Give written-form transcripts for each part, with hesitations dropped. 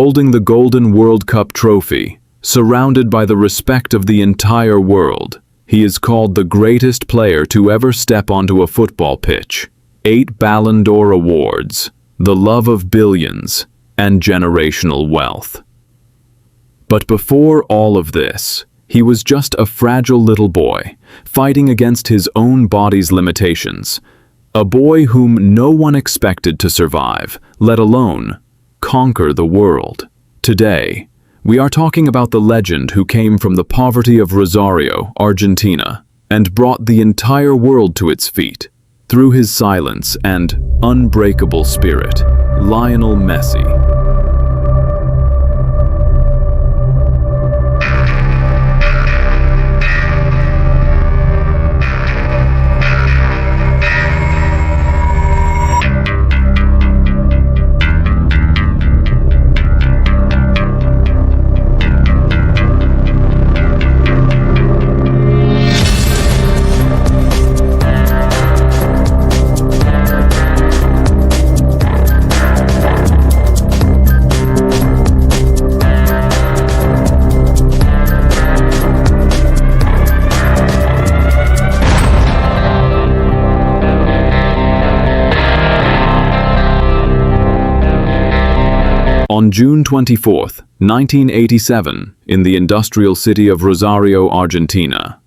holding the Golden World Cup trophy, surrounded by the respect of the entire world. He is called the greatest player to ever step onto a football pitch. 8 Ballon d'Or awards, the love of billions, and generational wealth. But before all of this, he was just a fragile little boy, fighting against his own body's limitations. A boy whom no one expected to survive, let alone conquer the world. Today, we are talking about the legend who came from the poverty of Rosario, Argentina, and brought the entire world to its feet. Through his silence and unbreakable spirit, Lionel Messi. On June 24, 1987, in the industrial city of Rosario, Argentina,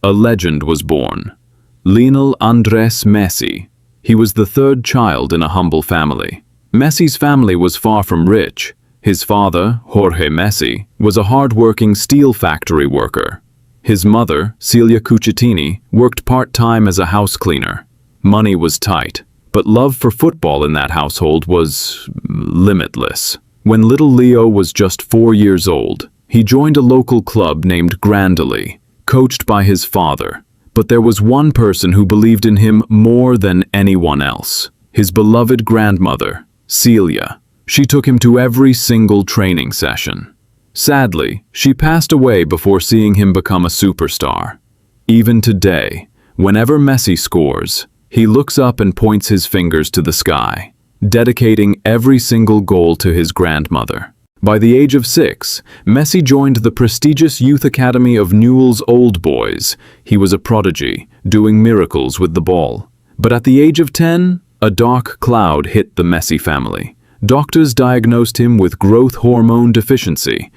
a legend was born. Lionel Andres Messi. He was the third child in a humble family. Messi's family was far from rich. His father, Jorge Messi, was a hard-working steel factory worker. His mother, Celia Cucitini, worked part-time as a house cleaner. Money was tight, but love for football in that household was limitless. When little Leo was just 4 years old, he joined a local club named Grandoli, coached by his father. But there was one person who believed in him more than anyone else. His beloved grandmother, Celia. She took him to every single training session. Sadly, she passed away before seeing him become a superstar. Even today, whenever Messi scores, he looks up and points his fingers to the sky, dedicating every single goal to his grandmother. By the age of 6, Messi joined the prestigious youth academy of Newell's Old Boys. He was a prodigy, doing miracles with the ball. But at the age of 10, a dark cloud hit the Messi family. Doctors diagnosed him with growth hormone deficiency.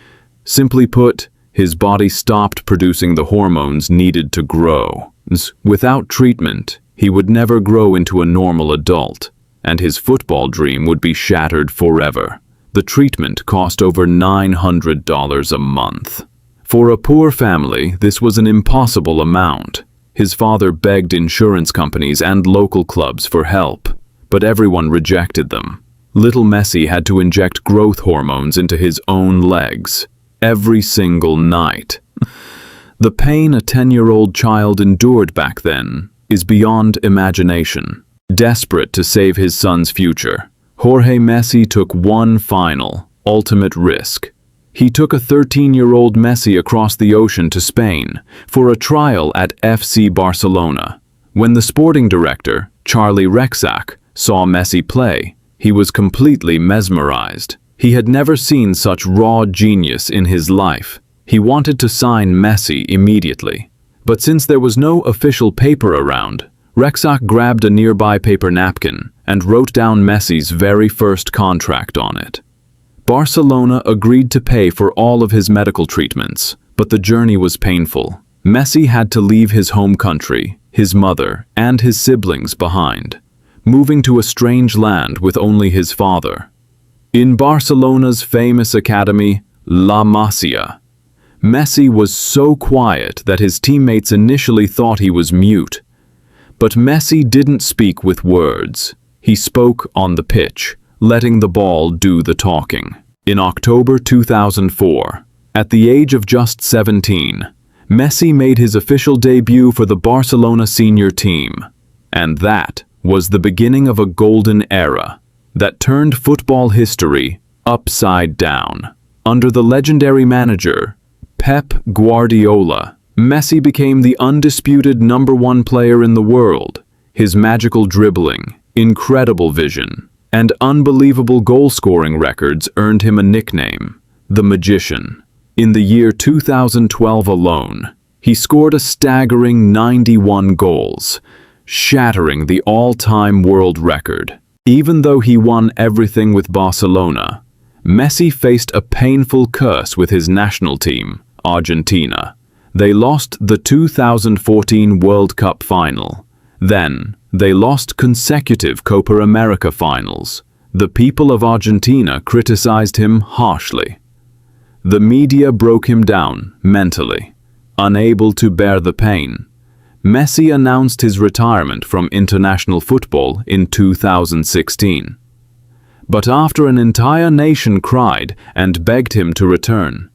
Simply put, his body stopped producing the hormones needed to grow. Without treatment, he would never grow into a normal adult, and his football dream would be shattered forever. The treatment cost over $900 a month. For a poor family, this was an impossible amount. His father begged insurance companies and local clubs for help, but everyone rejected them. Little Messi had to inject growth hormones into his own legs every single night. The pain a 10-year-old child endured back then is beyond imagination. Desperate to save his son's future, Jorge Messi took one final, ultimate risk. He took a 13-year-old Messi across the ocean to Spain for a trial at FC Barcelona. When the sporting director, Charlie Rexach, saw Messi play, he was completely mesmerized. He had never seen such raw genius in his life. He wanted to sign Messi immediately. But since there was no official paper around, Rexach grabbed a nearby paper napkin and wrote down Messi's very first contract on it. Barcelona agreed to pay for all of his medical treatments, but the journey was painful. Messi had to leave his home country, his mother, and his siblings behind, moving to a strange land with only his father. In Barcelona's famous academy, La Masia, Messi was so quiet that his teammates initially thought he was mute. But Messi didn't speak with words. He spoke on the pitch, letting the ball do the talking. In October 2004, at the age of just 17, Messi made his official debut for the Barcelona senior team. And that was the beginning of a golden era that turned football history upside down. Under the legendary manager, Pep Guardiola, Messi became the undisputed #1 player in the world. His magical dribbling, incredible vision, And unbelievable goal-scoring records earned him a nickname, the Magician. In the year 2012 alone, he scored a staggering 91 goals, shattering the all-time world record. Even though he won everything with Barcelona, Messi faced a painful curse with his national team, Argentina. They lost the 2014 World Cup final. Then, they lost consecutive Copa America finals. The people of Argentina criticized him harshly. The media broke him down mentally. Unable to bear the pain, Messi announced his retirement from international football in 2016. But after an entire nation cried and begged him to return,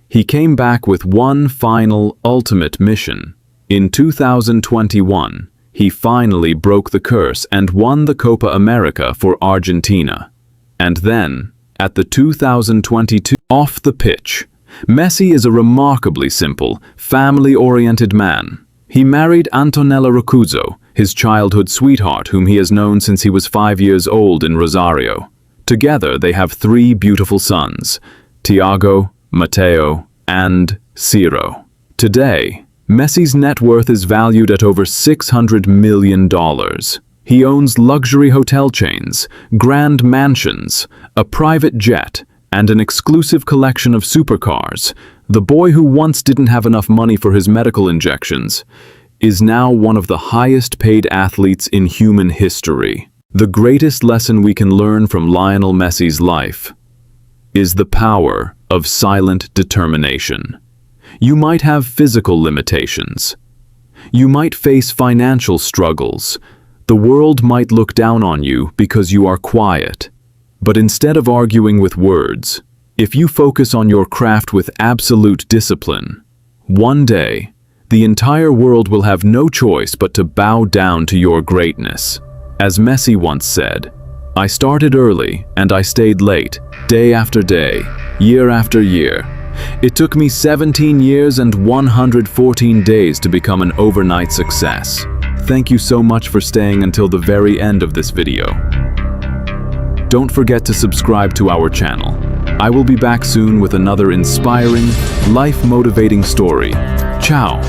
he came back with one final, ultimate mission. In 2021, he finally broke the curse and won the Copa America for Argentina. And then, at the 2022 off the pitch, Messi is a remarkably simple, family-oriented man. He married Antonella Roccuzzo, his childhood sweetheart whom he has known since he was 5 years old in Rosario. Together they have 3 beautiful sons, Tiago, Matteo, and Ciro. Today, Messi's net worth is valued at over $600 million. He owns luxury hotel chains, grand mansions, a private jet, and an exclusive collection of supercars. The boy who once didn't have enough money for his medical injections is now one of the highest-paid athletes in human history. The greatest lesson we can learn from Lionel Messi's life is the power of silent determination. You might have physical limitations. You might face financial struggles. The world might look down on you because you are quiet. But instead of arguing with words, if you focus on your craft with absolute discipline, one day, the entire world will have no choice but to bow down to your greatness. As Messi once said, "I started early and I stayed late, day after day, year after year. It took me 17 years and 114 days to become an overnight success." Thank you so much for staying until the very end of this video. Don't forget to subscribe to our channel. I will be back soon with another inspiring, life-motivating story. Ciao!